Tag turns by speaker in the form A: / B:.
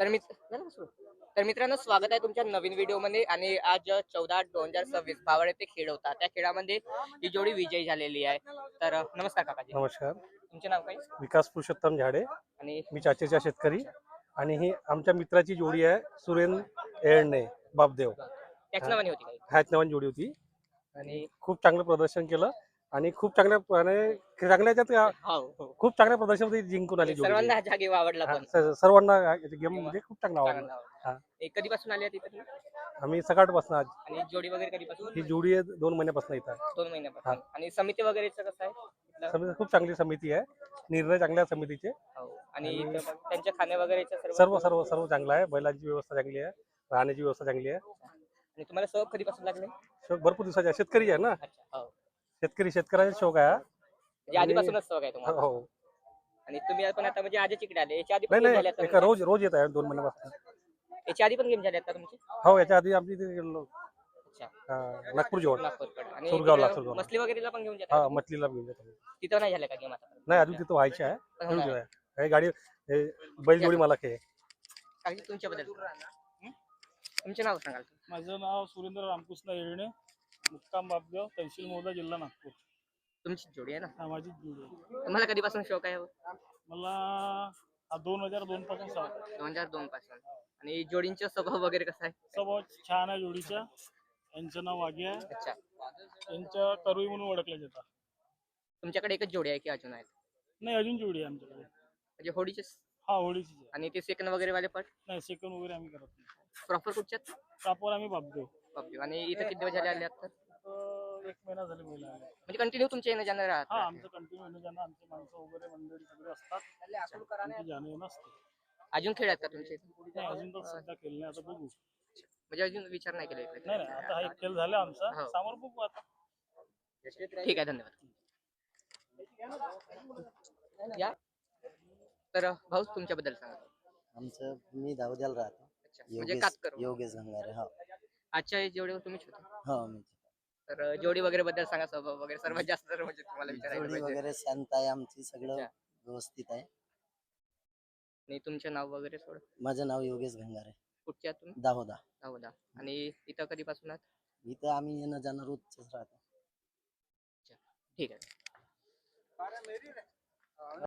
A: तर तर मित्रांनो, स्वागत आहे तुमच्या नवीन व्हिडिओमध्ये. आणि आज 14/8/2026 भावड येथे खेळ होता. त्या खेळामध्ये ही जोडी विजयी झालेली आहे. तर नमस्कार काकाजी.
B: नमस्कार.
A: तुमचे नाव काय?
B: विकास पुरुषोत्तम झाडे.
A: आणि
B: मी चाचेचा शेतकरी. आणि ही आमच्या मित्राची जोडी आहे, सुरेंद्र एळणे बापदेव.
A: त्याच नावाने होती काही.
B: ह्याच नावाची जोडी होती.
A: आणि
B: खूप चांगलं प्रदर्शन केलं आणि खूप चांगल्या
A: हो,
B: खूप चांगल्या प्रदर्शनामध्ये जिंकून आली जोडी.
A: सर्वांना हा जागी आवडला पण.
B: सर्वांना गेम म्हणजे खूप चांगला आवडला.
A: सर्वांना कधीपासून आली तिथे तुम्ही?
B: आम्ही सकाळपासून आज
A: आणि जोडी वगैरे कधीपासून?
B: ही जोडी आहे 2 महिन्यापासून इथं.
A: 2 महिन्यापासून. आणि समिती वगैरेचं कसं आहे?
B: समिती खूप चांगली समिती आहे. निर्णय चांगल्या समितीचे.
A: हो. आणि इथं त्यांच्या खाण्या वगैरेचं
B: सर्व सर्व सर्व चांगलं आहे. बैलांची व्यवस्था चांगली आहे, राहण्याची व्यवस्था चांगली आहे.
A: आणि तुम्हाला सहज कधीपासून लागले?
B: भरपूर दिवसाचे आहे. शेतकरी आहे ना.
A: अच्छा. हो.
B: शेतकऱ्याचा शौक आहे.
A: म्हणजे आधीपासूनच सवय आहे तुम्हाला.
B: हो.
A: आणि तुम्ही पण आता म्हणजे आजच इकडे आले. याच्या आधी पण
B: नाही
A: गेम
B: नाही,
A: झाल्यात का
B: एका
A: तुमच्या?
B: रोज येत आहे 2 महिन्यापासून.
A: याच्या आधी पण गेम झाल्यात का तुमचे?
B: हो, याच्या आधी आमची इथे गेलो.
A: अच्छा.
B: नागपूर जेवण.
A: नागपूरकडे. आणि
B: सुरगावला.
A: मसली वगैरेला पण घेऊन
B: हा,
A: जातात?
B: मछलीला घेऊन जातो.
A: तिथं नाही झालं का गेम आता?
B: नाही, अजून तिथं व्हायची आहे.
A: पण होणार आहे.
B: हे गाडी बैलजोडी मला आहे.
A: काही तुमच्याबद्दल तुमचे नाव सांगाल?
C: माझं नाव सुरेंद्र रामकृष्ण येळणे, मुक्काम बापदेव, तहसील मोदा, जिल्हा नागपूर.
A: तुमची जोडी आहे ना?
C: हा, माझीच जोडी आहे.
A: तुम्हाला कधीपासून शौक आहे?
C: मला 2002 पासून सवय आहे.
A: 2002 पासून. आणि जोडींचा स्वभाव वगैरे कसा आहे?
C: स्वभाव छान आहे जोडीच्या. यांचं नाव वाघे आहे.
A: अच्छा.
C: यांच्या करुई म्हणून ओळखल्या जातात.
A: तुमच्याकडे एकच जोडी आहे की अजून आहेत?
C: नाही, अजून जोडी आहे आमच्याकडे.
A: म्हणजे होडीचे?
C: हा, होळीची आहे.
A: आणि ते सेकंड वगैरे वाले पट?
C: नाही, सेकंड वगैरे आम्ही करत नाही.
A: प्रॉपर कुठच्यात?
C: कापवर आम्ही बापदेव.
A: आणि इथं किती दिवस झाले आले आता?
C: 1 महिना झाले महिला आले.
A: म्हणजे कंटिन्यू तुमचे येणं जाणं राहत?
C: हा, आमचं कंटिन्यू येणं जाणं, आमचे माणसं वगैरे मंडळी सगळे असतात. आमची जाणं येणं असते.
A: अजून खेळ आहेत का तुमचे?
C: नाही, अजून तर सध्या केलं नाही. आता बघू.
A: म्हणजे अजून विचार नाही केला इकडे?
C: नाही नाही, आता हा एक खेळ झाला आमचा.
A: हो.
C: समोर बघू आता.
A: ठीक आहे, धन्यवाद. या. तर भाऊ, तुमच्याबद्दल सांगा.
D: आमचं मी दाऊद्याला राहतो.
A: अच्छा. म्हणजे कातकर.
D: योगेश गंगारे. हो.
A: आजच्या जोडीवर तुम्हीच होते?
D: हो, मी.
A: तर जोडी वगैरे बद्दल सांगा, स्वभाव वगैरे सर्वात जास्त तर म्हणजे तुम्हाला विचारायला
D: जोडी
A: पाहिजे.
D: वगैरे शांत आहे आमची, सगळं
A: अच्छा.
D: व्यवस्थित आहे.
A: आणि तुमचे नाव वगैरे सोड.
D: माझं नाव योगेश गंगारे.
A: कुठचे आहात तुम्ही?
D: दाहोदा.
A: दाहोदा. आणि इथं कधीपासून आहात?
D: इथं आम्ही येणं जाणं रोजच राहतो.
A: ठीक आहे.